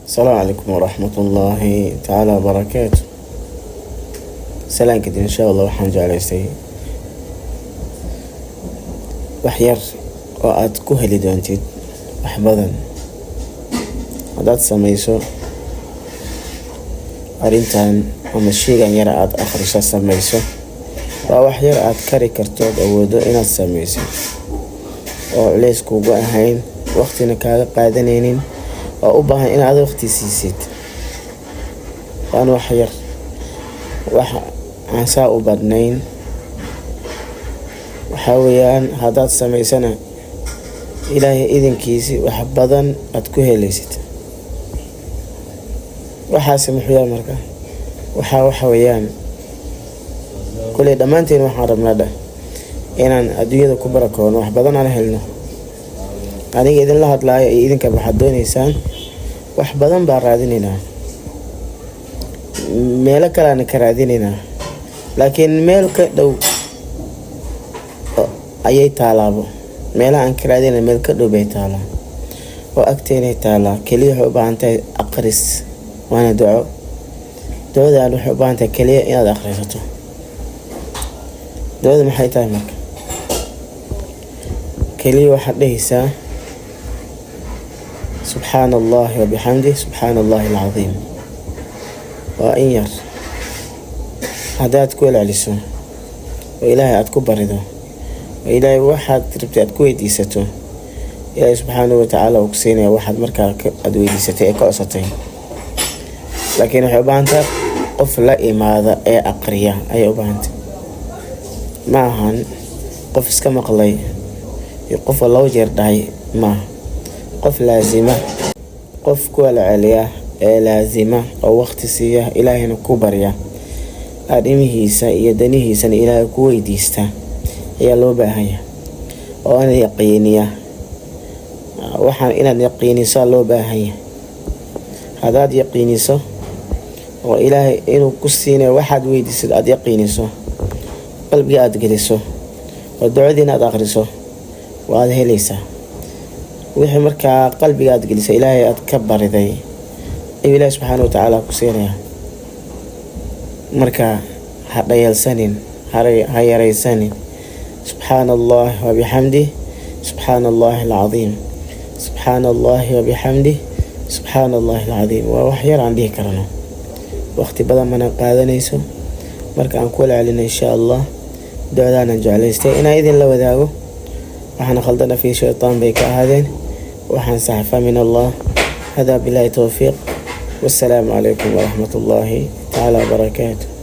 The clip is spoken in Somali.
السلام عليكم ورحمة الله تعالى وبركاته. سلام كده إن شاء الله. waxaan jeclaystay wax yar oo aad ku heli doontid wax badan haddaad samayso arrintan ama shaygan yar aad akhriso samayso. waa wax yar aad kari karto awoodo inaad samayso oo culays kugu ahayn, waqtina kaaga qaadanaynin, oo u baahan inaad waqti siisid. waan wax yar wax aan saa u badnayn. waxaa weeyaan haddaad samaysana ilaahay idinkiisi wax badan aad ku helaysid. waxaase muxuu yahay marka? waxa weeyaan kuley dhammaanteen waxaan rabnaa inaan adduunyada ku barakoono, wax badan aan helno. aniga idinla hadlaayo iyo idinka waxaad doonaysaan wax badan baan raadinaynaa, meelo kale aan ka raadinaynaa, laakiin meel ka dhow ayay taalaabo. meelaha aan ka raadinay meel ka dhow bay taalaa oo agteenay taalaa. keliya waxay u baahan tahay aqris, waana duco. ducadaan waxay u baahan tahay keliya inaad akhrisato. ducada maxay tahay marka? keliya waxaad dhehaysaa سبحان الله وبحمده سبحان الله العظيم. وإن ير هذا تقول عليسو وإلهي أتكو بريدو وإلهي واحد ربتي أتكو يديستو. إلهي سبحانه وتعالى وكسيني واحد مركا أدو يديستي كأسطين. لكن حبانت قف لأي ماذا أي أقرية أي أبانت معهن قف اسكما قلي يقف الله جردعي معه qof laazima, qof ku celiya ee laazima oo waqti siiya, ilaahayna ku barya, arrimihiisa iyo danihiisa ilaahay ku weydiista ayaa loo baahan yahay. oo aan yaqiiniya waxaan inaad yaqiiniso loo baahan yahay. haddaad yaqiiniso oo ilaahay inuu ku siinayo waxaad weydiisid aad yaqiiniso, qalbiga aad geliso oo ducadiina aad akhriso, waad helaysaa. wixii markaa qalbiga aad gelisay ilaahay aad ka bariday ayuu ilaahay subxaanahu watacaala ku siinaya. marka ha dhayalsanin, ha yaraysanin. subxaana allahi wabixamdih subxaana allahi alcadiim, subxaana allahi wabixamdih subxaana allahi alcadiim. waa wax yar aan dhihi karno, waqti badan mana qaadanayso. marka aan ku celcelino insha allah ducadaanan jeclaystay inaan idin la wadaago. waxaana khaldana fi shaytaan bay ka ahaadeen, waxaan saxafa min allah. hada billahi tawfiiq. wassalaamu calaykum waraxmat ullaahi tacaala wabarakaatu.